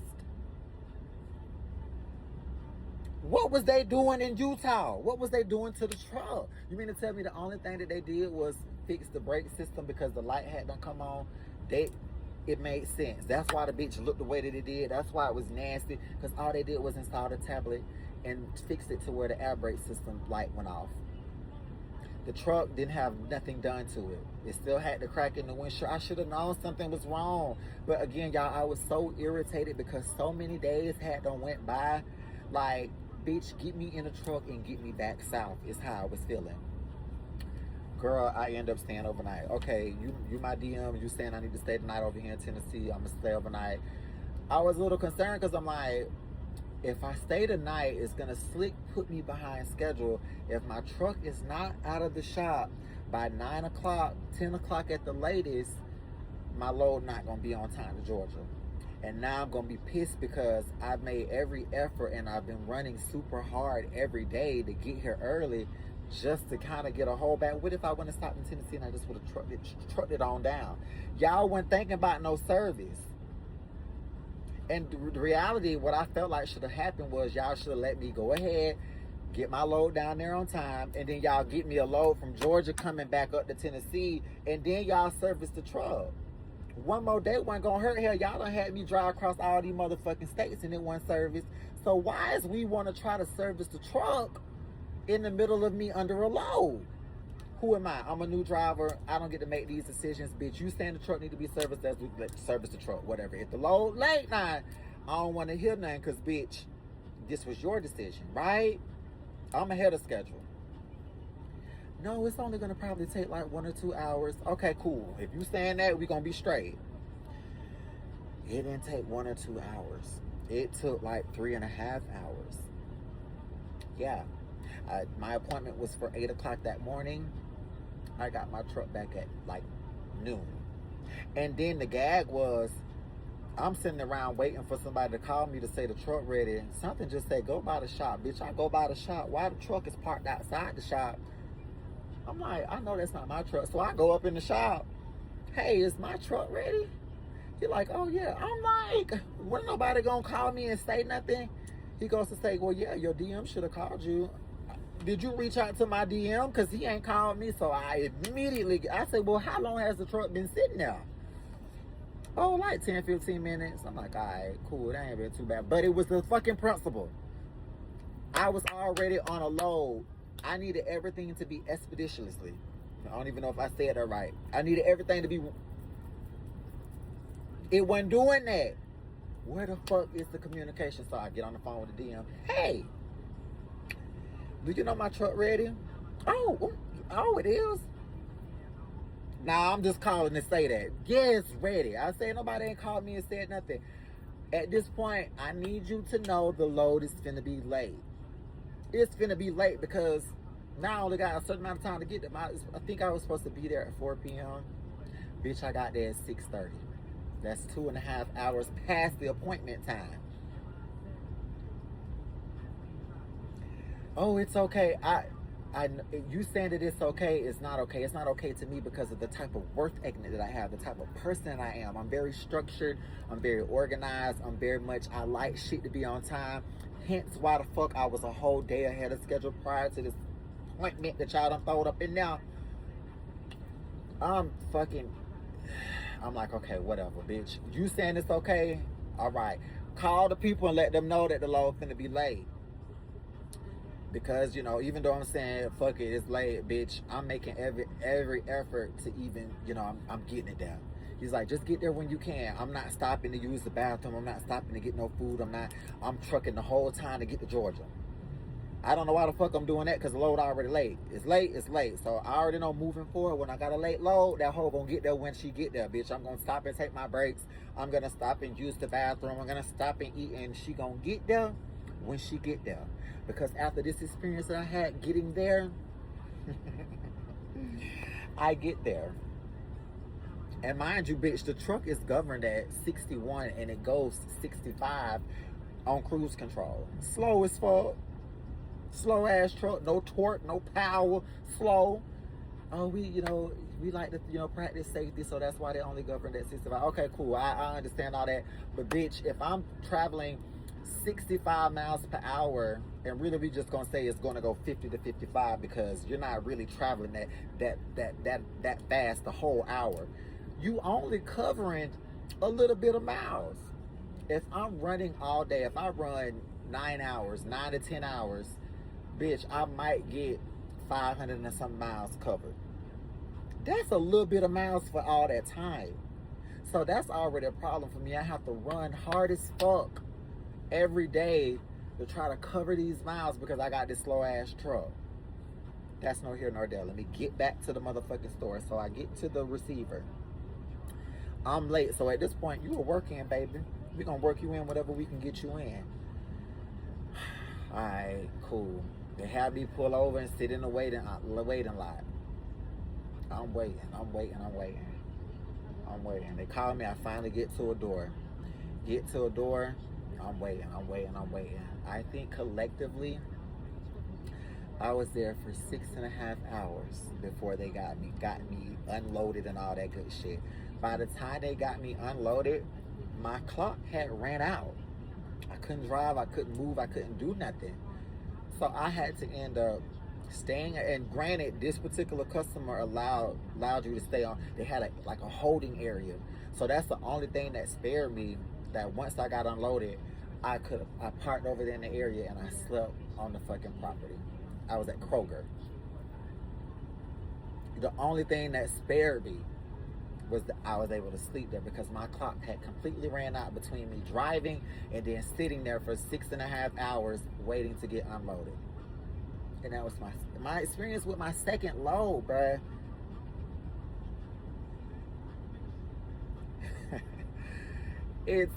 What was they doing in Utah? What was they doing to the truck? You mean to tell me the only thing that they did was fix the brake system because the light had done come on? It made sense. That's why the bitch looked the way that it did. That's why it was nasty, because all they did was install the tablet and fix it to where the air brake system light went off. The truck didn't have nothing done to it. It still had the crack in the windshield. I should have known something was wrong. But again, y'all, I was so irritated because so many days had done went by. Like, bitch, get me in the truck and get me back south is how I was feeling. Girl, I end up staying overnight. Okay, you my DM, you saying I need to stay the night over here in Tennessee. I'm gonna stay overnight. I was a little concerned because I'm like, if I stay the night, it's gonna put me behind schedule. If my truck is not out of the shop by 9 o'clock, 10 o'clock at the latest, my load not gonna be on time to Georgia. And now I'm gonna be pissed because I've made every effort and I've been running super hard every day to get here early just to kind of get a hold back. What if I wouldn't have stopped in Tennessee and I just would have trucked it on down? Y'all weren't thinking about no service. And the reality, what I felt like should have happened was y'all should have let me go ahead, get my load down there on time, and then y'all get me a load from Georgia coming back up to Tennessee, and then y'all service the truck. One more day wasn't gonna hurt. Hell, y'all done had me drive across all these motherfucking states and it wasn't serviced. So why is we want to try to service the truck in the middle of me under a load? Who am I? I'm a new driver. I don't get to make these decisions, bitch. You saying the truck need to be serviced, let's service the truck, whatever. If the load late night, I don't want to hear nothing because, bitch, this was your decision, right? I'm ahead of schedule. No, it's only going to probably take like 1 or 2 hours. Okay, cool. If you saying that, we're going to be straight. It didn't take 1 or 2 hours. It took like 3.5 hours. Yeah. My appointment was for 8 o'clock that morning. I got my truck back at like noon. And then the gag was, I'm sitting around waiting for somebody to call me to say the truck ready. Something just said, go by the shop. Bitch, I go by the shop. Why the truck is parked outside the shop? I'm like, I know that's not my truck. So I go up in the shop. Hey, is my truck ready? He's like, oh yeah. I'm like, wasn't nobody gonna call me and say nothing? He goes to say, well, yeah, your DM should have called you. Did you reach out to my DM? Because he ain't called me. So I said, well, how long has the truck been sitting there? Oh, like 10, 15 minutes. I'm like, all right, cool. That ain't been too bad. But it was the fucking principle. I was already on a load. I needed everything to be expeditiously. I don't even know if I said that right. I needed everything to be... It wasn't doing that. Where the fuck is the communication? So I get on the phone with the DM. Hey, do you know my truck ready? Oh, it is? Nah, I'm just calling to say that. Yes, ready. I say nobody ain't called me and said nothing. At this point, I need you to know the load is finna be late. It's finna be late because now I only got a certain amount of time to get them. I think I was supposed to be there at 4 p.m. Bitch, I got there at 6:30. That's 2.5 hours past the appointment time. Oh, it's okay. you saying that it's okay is not okay. It's not okay to me because of the type of work ethic that I have, the type of person I am. I'm very structured. I'm very organized. I like shit to be on time. Hence why the fuck I was a whole day ahead of schedule prior to this appointment that y'all done throwed up in now. I'm like, okay, whatever, bitch. You saying it's okay? All right. Call the people and let them know that the load finna be late. Because, you know, even though I'm saying, fuck it, it's late, bitch, I'm making every effort to even, you know, I'm getting it down. He's like, just get there when you can. I'm not stopping to use the bathroom. I'm not stopping to get no food. I'm trucking the whole time to get to Georgia. I don't know why the fuck I'm doing that because the load already late. It's late. So I already know moving forward, when I got a late load, that hoe gonna get there when she get there, bitch. I'm gonna stop and take my breaks. I'm gonna stop and use the bathroom. I'm gonna stop and eat, and she gonna get there when she get there. Because after this experience that I had getting there, I get there. And mind you, bitch, the truck is governed at 61 and it goes 65 on cruise control. Slow as fuck. Slow ass truck, no torque, no power, slow. Oh, we like to, practice safety, so that's why they only govern at 65. Okay, cool. I understand all that. But bitch, if I'm traveling 65 miles per hour, and really we just gonna say it's gonna go 50 to 55 because you're not really traveling that fast the whole hour. You only covering a little bit of miles. If I'm running all day, if I run 9 to 10 hours, bitch, I might get 500 and some miles covered. That's a little bit of miles for all that time. So that's already a problem for me. I have to run hard as fuck every day to try to cover these miles because I got this slow ass truck. That's no here nor there. Let me get back to the motherfucking store. So I get to the receiver. I'm late. So at this point, you a work in, baby. We're gonna work you in whatever we can get you in. Alright, cool. They have me pull over and sit in the waiting lot. I'm waiting. They call me. I finally get to a door. I'm waiting. I think collectively, I was there for 6.5 hours before they got me unloaded and all that good shit. By the time they got me unloaded, my clock had ran out. I couldn't drive, I couldn't move, I couldn't do nothing. So I had to end up staying, and granted, this particular customer allowed you to stay on. They had a holding area. So that's the only thing that spared me, that once I got unloaded, I parked over there in the area and I slept on the fucking property. I was at Kroger. The only thing that spared me was that I was able to sleep there because my clock had completely ran out between me driving and then sitting there for 6.5 hours waiting to get unloaded. And that was my experience with my second load, bruh. It's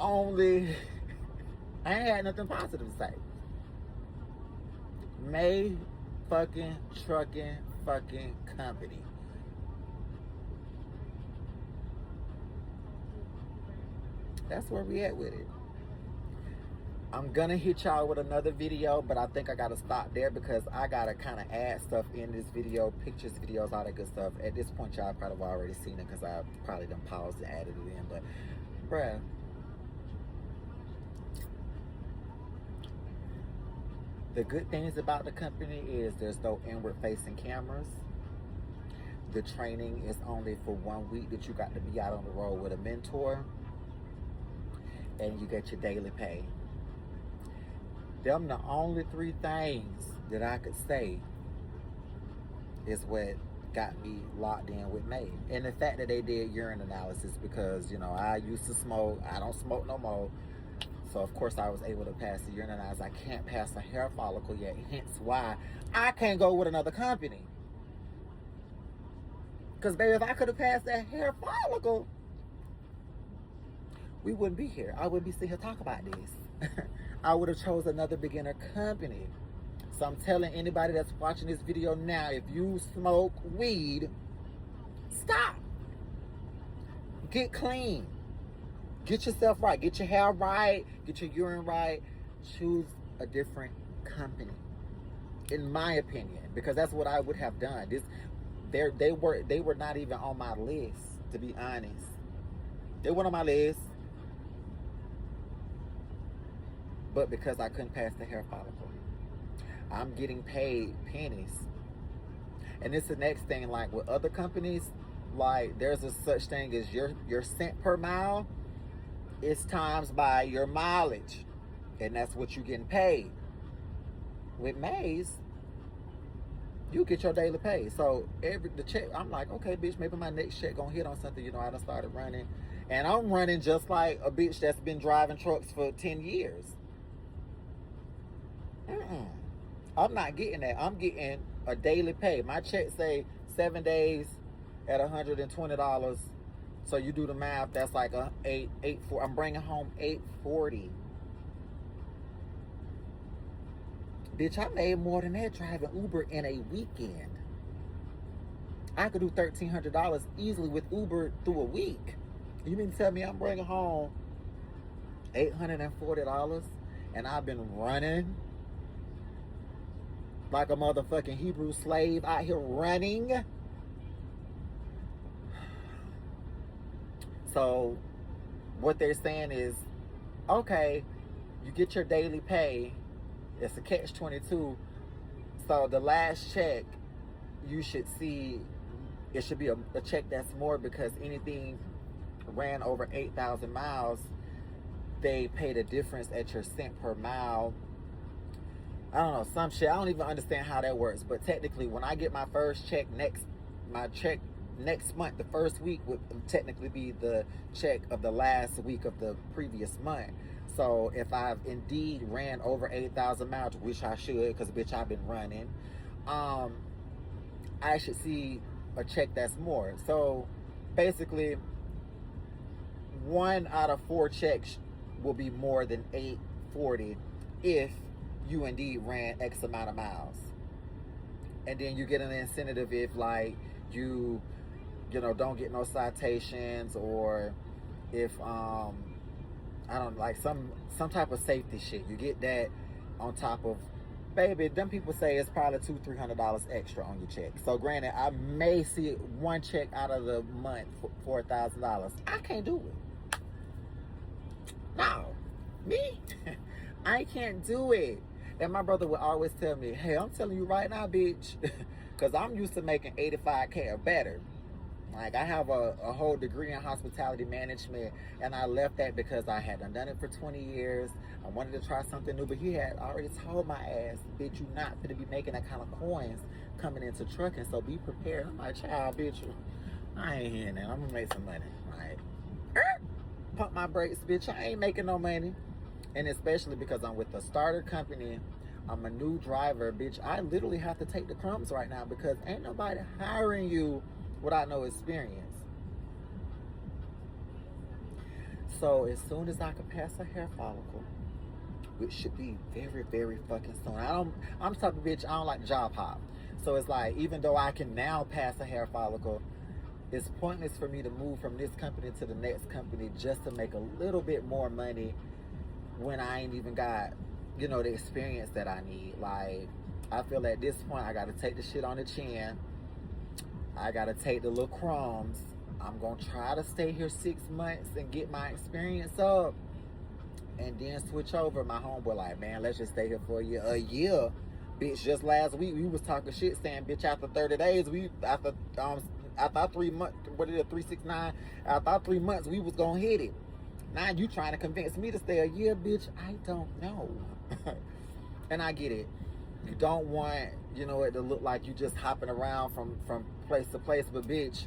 only, I ain't had nothing positive to say. May fucking trucking fucking company. That's where we at with it. I'm gonna hit y'all with another video, but I think I gotta stop there because I gotta kind of add stuff in this video, pictures, videos, all that good stuff. At this point, y'all probably have already seen it because I probably done paused and added it in. But, bruh, the good things about the company is there's no inward-facing cameras. The training is only for 1 week that you got to be out on the road with a mentor. And you get your daily pay. Them the only 3 things that I could say is what got me locked in with May. And the fact that they did urine analysis because, I used to smoke. I don't smoke no more. So, of course, I was able to pass the urine analysis. I can't pass a hair follicle yet. Hence why I can't go with another company. Because, baby, if I could have passed that hair follicle, we wouldn't be here. I wouldn't be sitting here talking about this. I would have chose another beginner company. So I'm telling anybody that's watching this video now, if you smoke weed, stop. Get clean. Get yourself right. Get your hair right. Get your urine right. Choose a different company. in my opinion, because that's what I would have done. They were not even on my list, to be honest. They weren't on my list, but because I couldn't pass the hair follicle, I'm getting paid pennies. And it's the next thing, like with other companies, like there's a such thing as your cent per mile is times by your mileage, and that's what you're getting paid. With Maze, you get your daily pay. So the check, I'm like, okay, bitch, maybe my next check gonna hit on something. You know, I done started running, and I'm running just like a bitch that's been driving trucks for 10 years. I'm not getting that. I'm getting a daily pay. My check say 7 days at $120. So you do the math. That's like I'm bringing home $840. Bitch, I made more than that driving Uber in a weekend. I could do $1,300 easily with Uber through a week. You mean to tell me I'm bringing home $840 and I've been running like a motherfucking Hebrew slave out here running? So what they're saying is, okay, you get your daily pay. It's a catch-22. So the last check, you should see, it should be a check that's more, because anything ran over 8,000 miles, they pay the difference at your cent per mile. I don't know, some shit. I don't even understand how that works. But technically, when I get my first check my check next month, the first week would technically be the check of the last week of the previous month. So if I've indeed ran over 8,000 miles, which I should, because bitch, I've been running, I should see a check that's more. So basically, 1 out of 4 checks will be more than $840 if you indeed ran X amount of miles. And then you get an incentive if, like, you know, don't get no citations, or if I don't, like, some type of safety shit. You get that on top of, baby, them people say it's probably $200-300 extra on your check. So granted, I may see one check out of the month for $1,000. I can't do it. No, me, I can't do it. And my brother would always tell me, hey, I'm telling you right now, bitch, because I'm used to making $85K or better. Like, I have a whole degree in hospitality management, and I left that because I had done it for 20 years. I wanted to try something new, but he had already told my ass, bitch, you not going to be making that kind of coins coming into trucking, so be prepared. I'm like, child, bitch, I ain't hearing that. I'm going to make some money. Like, pump my brakes, bitch. I ain't making no money. And especially because I'm with a starter company, I'm a new driver, bitch. I literally have to take the crumbs right now because ain't nobody hiring you without no experience. So as soon as I can pass a hair follicle, which should be very, very fucking soon. I'm the type of bitch, I don't like job hop. So it's like, even though I can now pass a hair follicle, it's pointless for me to move from this company to the next company just to make a little bit more money when I ain't even got, you know, the experience that I need. Like, I feel at this point I gotta take the shit on the chin. I gotta take the little crumbs. I'm gonna try to stay here 6 months and get my experience up, and then switch over. My homeboy like, man, let's just stay here for a year. A year, bitch. Just last week we was talking shit, saying, bitch, after 30 days, after 3 months, what is it, 369? After 3 months, we was gonna hit it. Now you trying to convince me to stay a year, bitch? I don't know. And I get it. You don't want, you know, it to look like you just hopping around from place to place, but bitch,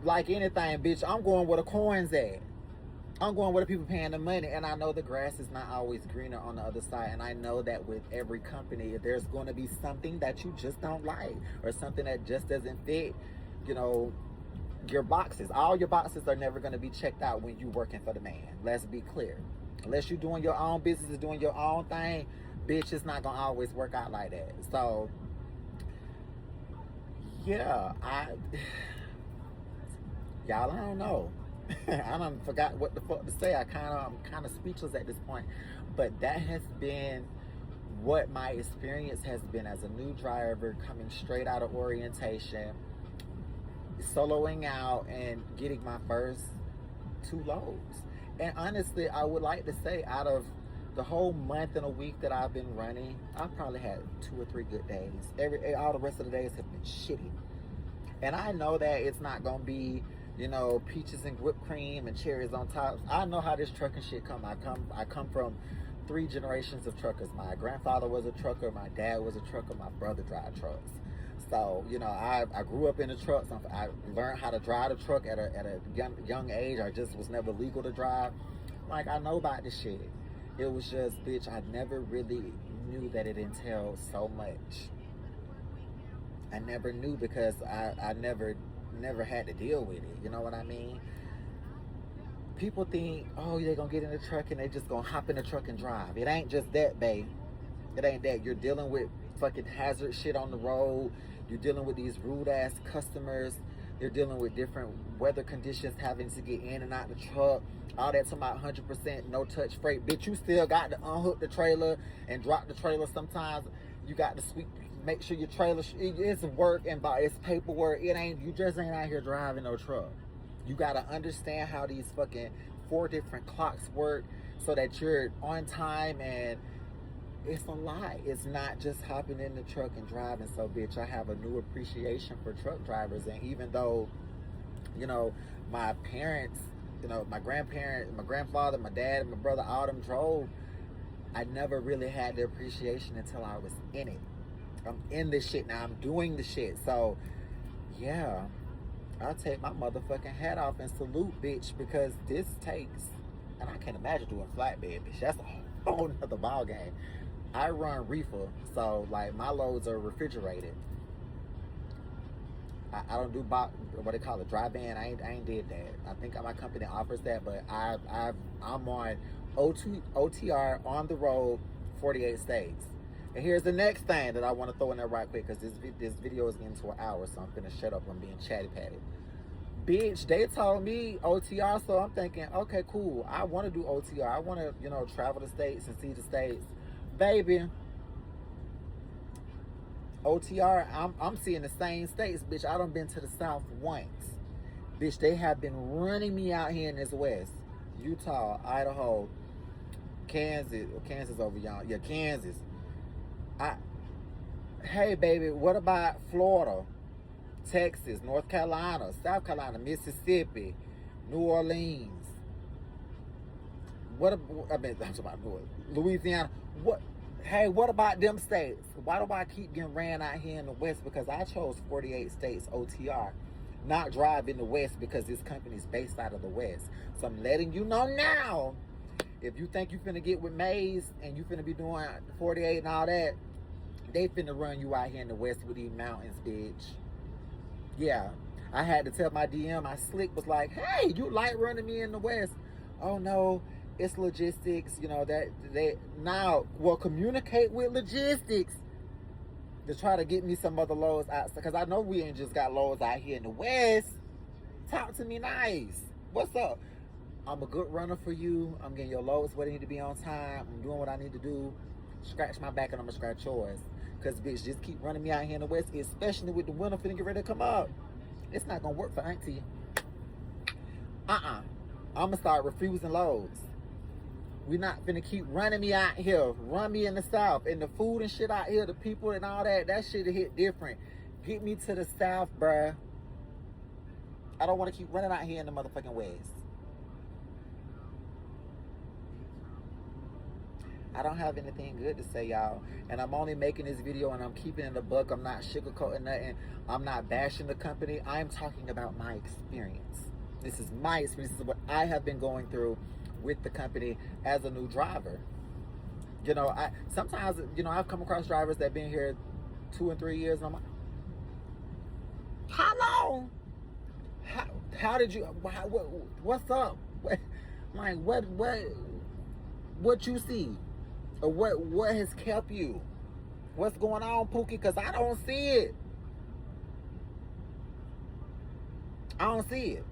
like anything, bitch, I'm going where the coins at. I'm going where the people paying the money, and I know the grass is not always greener on the other side, and I know that with every company, there's going to be something that you just don't like, or something that just doesn't fit, you know, your boxes. All your boxes are never going to be checked out when you working for the man. Let's be clear. Unless you're doing your own business, doing your own thing, bitch, it's not going to always work out like that. So, yeah, y'all, I don't know. I done forgot what the fuck to say. I'm kind of speechless at this point. But that has been what my experience has been as a new driver coming straight out of orientation, soloing out and getting my first 2 loads. And honestly, I would like to say out of the whole month and a week that I've been running, I've probably had 2 or 3 good days. All the rest of the days have been shitty. And I know that it's not gonna be, peaches and whipped cream and cherries on top. I know how this trucking shit come. I come from 3 generations of truckers. My grandfather was a trucker, my dad was a trucker, my brother drive trucks. So, I grew up in the trucks. I learned how to drive the truck at a young age. I just was never legal to drive. Like, I know about this shit. It was just, bitch, I never really knew that it entailed so much. I never knew because I never had to deal with it. You know what I mean? People think, oh, they're going to get in the truck and they just going to hop in the truck and drive. It ain't just that, babe. It ain't that. You're dealing with fucking hazard shit on the road. You're dealing with these rude ass customers. You're dealing with different weather conditions, having to get in and out the truck. All that to my 100% no touch freight. Bitch, you still got to unhook the trailer and drop the trailer sometimes. You got to make sure your trailer, it's work and it's paperwork. You just ain't out here driving no truck. You got to understand how these fucking 4 different clocks work so that you're on time, and it's a lot. It's not just hopping in the truck and driving. So, bitch, I have a new appreciation for truck drivers. And even though, my parents, my grandparents, my grandfather, my dad, and my brother, all them drove, I never really had the appreciation until I was in it. I'm in this shit now. I'm doing the shit. So, yeah, I'll take my motherfucking hat off and salute, bitch, because this takes, and I can't imagine doing flatbed, bitch. That's a whole nother ball game. I run reefer, so like my loads are refrigerated. I don't do what they call it, dry van. I ain't did that. I think my company offers that, but I'm on OTR on the road, 48 states. And here's the next thing that I want to throw in there right quick, because this video is getting to an hour, so I'm finna shut up. I'm being chatty patty. Bitch, they told me OTR, so I'm thinking, okay, cool. I want to do OTR. I want to, travel the states and see the states. Baby, OTR, I'm seeing the same states, bitch. I done been to the South once. Bitch, they have been running me out here in this West. Utah, Idaho, Kansas over y'all. Yeah, Kansas. Hey, baby, what about Florida, Texas, North Carolina, South Carolina, Mississippi, New Orleans? I'm talking about Louisiana. What about them states? Why do I keep getting ran out here in the West? Because I chose 48 states OTR, not drive in the West, because this company's based out of the West. So I'm letting you know now. If you think you finna get with Maze and you finna be doing 48 and all that, they finna run you out here in the West with these mountains, bitch. Yeah. I had to tell my DM, my slick was like, hey, you like running me in the West? Oh no, it's logistics, that they now will communicate with logistics to try to get me some other loads out, because I know we ain't just got loads out here in the West. Talk to me nice. What's up? I'm a good runner for you. I'm getting your loads where they need to be on time. I'm doing what I need to do. Scratch my back and I'm gonna scratch yours. Because, bitch, just keep running me out here in the West, especially with the winter finna get ready to come up. It's not gonna work for Auntie. I'm gonna start refusing loads. We not finna keep running me out here. Run me in the South. And the food and shit out here, the people and all that shit hit different. Get me to the South, bruh. I don't want to keep running out here in the motherfucking West. I don't have anything good to say, y'all. And I'm only making this video and I'm keeping it in the buck. I'm not sugarcoating nothing. I'm not bashing the company. I'm talking about my experience. This is my experience. This is what I have been going through with the company as a new driver. Sometimes I've come across drivers that been here 2 and 3 years, and I'm like, how long? How did you? What's up? What you see, or what has kept you? What's going on, Pookie? Because I don't see it. I don't see it.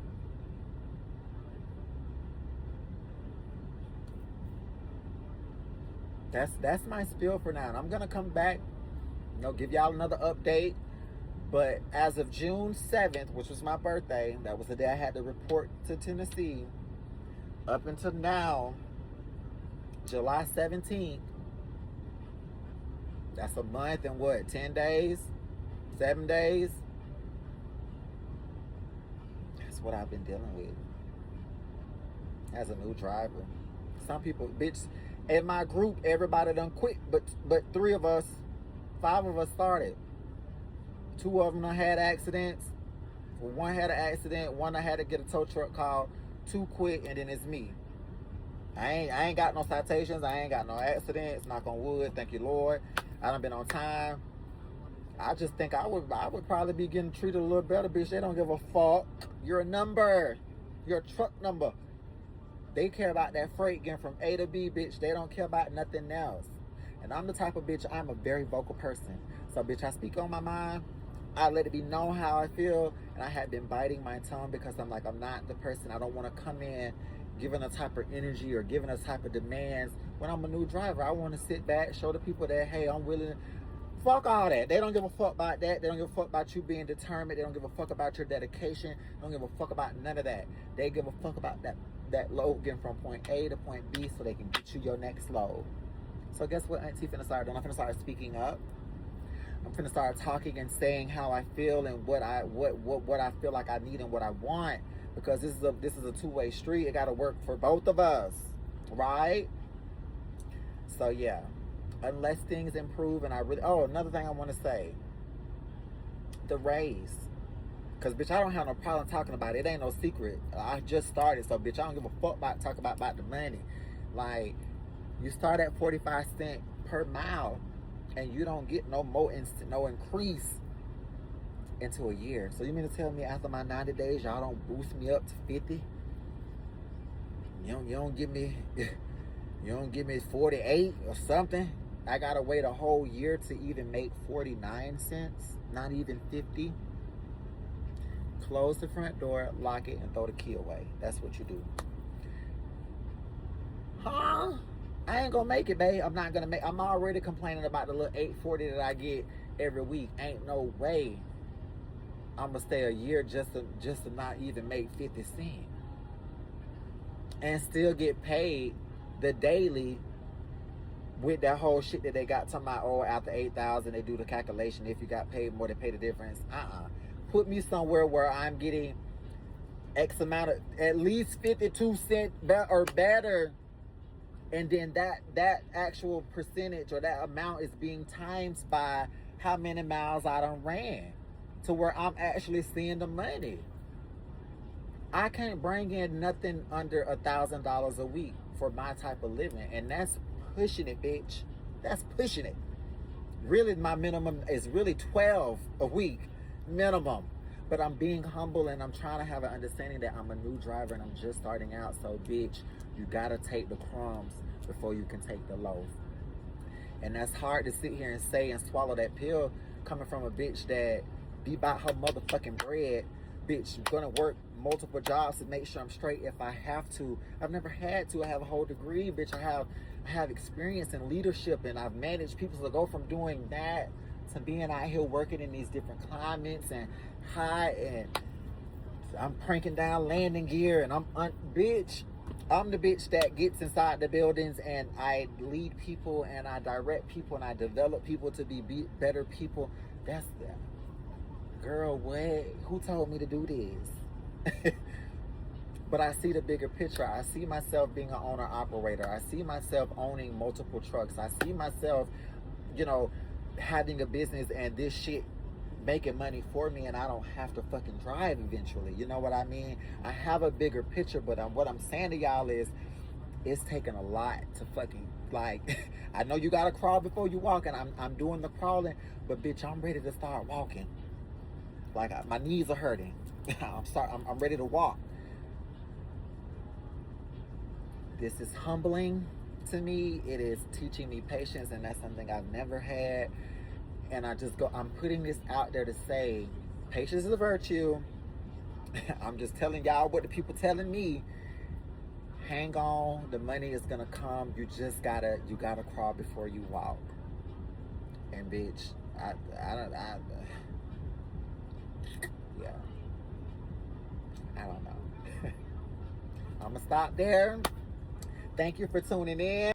That's my spiel for now. And I'm gonna come back, give y'all another update. But as of June 7th, which was my birthday, that was the day I had to report to Tennessee. Up until now, July 17th, that's a month and what, 10 days? 7 days? That's what I've been dealing with as a new driver. Some people, bitch, in my group, everybody done quit, but 3 of us, 5 of us started. 2 of them done had accidents. 1 had an accident, 1 I had to get a tow truck called, 2 quit, and then it's me. I ain't got no citations, I ain't got no accidents, knock on wood, thank you Lord. I done been on time. I just think I would probably be getting treated a little better, bitch. They don't give a fuck. You're a number. You're a truck number. They care about that freight getting from A to B, bitch. They don't care about nothing else. And I'm the type of bitch, I'm a very vocal person. So, bitch, I speak on my mind. I let it be known how I feel. And I had been biting my tongue because I'm like, I'm not the person. I don't want to come in giving a type of energy or giving a type of demands. When I'm a new driver, I want to sit back, show the people that, hey, I'm willing. Fuck all that. They don't give a fuck about that. They don't give a fuck about you being determined. They don't give a fuck about your dedication. They don't give a fuck about none of that. They give a fuck about that load getting from point A to point B so they can get you your next load. So guess what Auntie finna start doing? I'm finna start speaking up. I'm finna start talking and saying how I feel and what I feel like I need and what I want. Because this is a two-way street. It gotta work for both of us. Right? So yeah. Unless things improve and another thing I want to say. The raise. Because, bitch, I don't have no problem talking about it. It ain't no secret. I just started, so, bitch, I don't give a fuck about talking about the money. Like, you start at 45 cents per mile, and you don't get no increase into a year. So, you mean to tell me after my 90 days, y'all don't boost me up to 50? You don't give me 48 or something? I gotta wait a whole year to even make 49 cents, not even 50. Close the front door, lock it, and throw the key away. That's what you do. Huh? I ain't gonna make it, babe. I'm already complaining about the little $8.40 that I get every week. Ain't no way I'm gonna stay a year just to not even make 50 cents. And still get paid the daily with that whole shit that they got talking about, after 8,000 they do the calculation. If you got paid more, they pay the difference. Put me somewhere where I'm getting X amount of, at least 52 cents or better. And then that actual percentage or that amount is being times by how many miles I done ran to where I'm actually seeing the money. I can't bring in nothing under $1,000 a week for my type of living. And that's pushing it, bitch. That's pushing it. Really, my minimum is really 12 a week minimum. But I'm being humble and I'm trying to have an understanding that I'm a new driver and I'm just starting out. So, bitch, you gotta take the crumbs before you can take the loaf. And that's hard to sit here and say and swallow that pill coming from a bitch that be about her motherfucking bread. Bitch, I'm gonna work multiple jobs to make sure I'm straight if I have to. I've never had to. I have a whole degree, bitch. I have experience in leadership, and I've managed people to go from doing that to being out here working in these different climates and and I'm cranking down landing gear, and I'm the bitch that gets inside the buildings and I lead people and I direct people and I develop people to be better people. That's that. Girl, what? Who told me to do this? But I see the bigger picture. I see myself being an owner-operator. I see myself owning multiple trucks. I see myself, having a business and this shit making money for me and I don't have to fucking drive eventually. You know what I mean? I have a bigger picture, but what I'm saying to y'all is it's taking a lot to fucking, I know you gotta crawl before you walk, and I'm doing the crawling, but bitch, I'm ready to start walking. My knees are hurting. I'm ready to walk. This is humbling to me. It is teaching me patience, and that's something I've never had. And I'm putting this out there to say, patience is a virtue. I'm just telling y'all what the people telling me. hang on. The money is gonna come. You gotta crawl before you walk. And bitch, yeah, I don't know. I'm gonna stop there. Thank you for tuning in.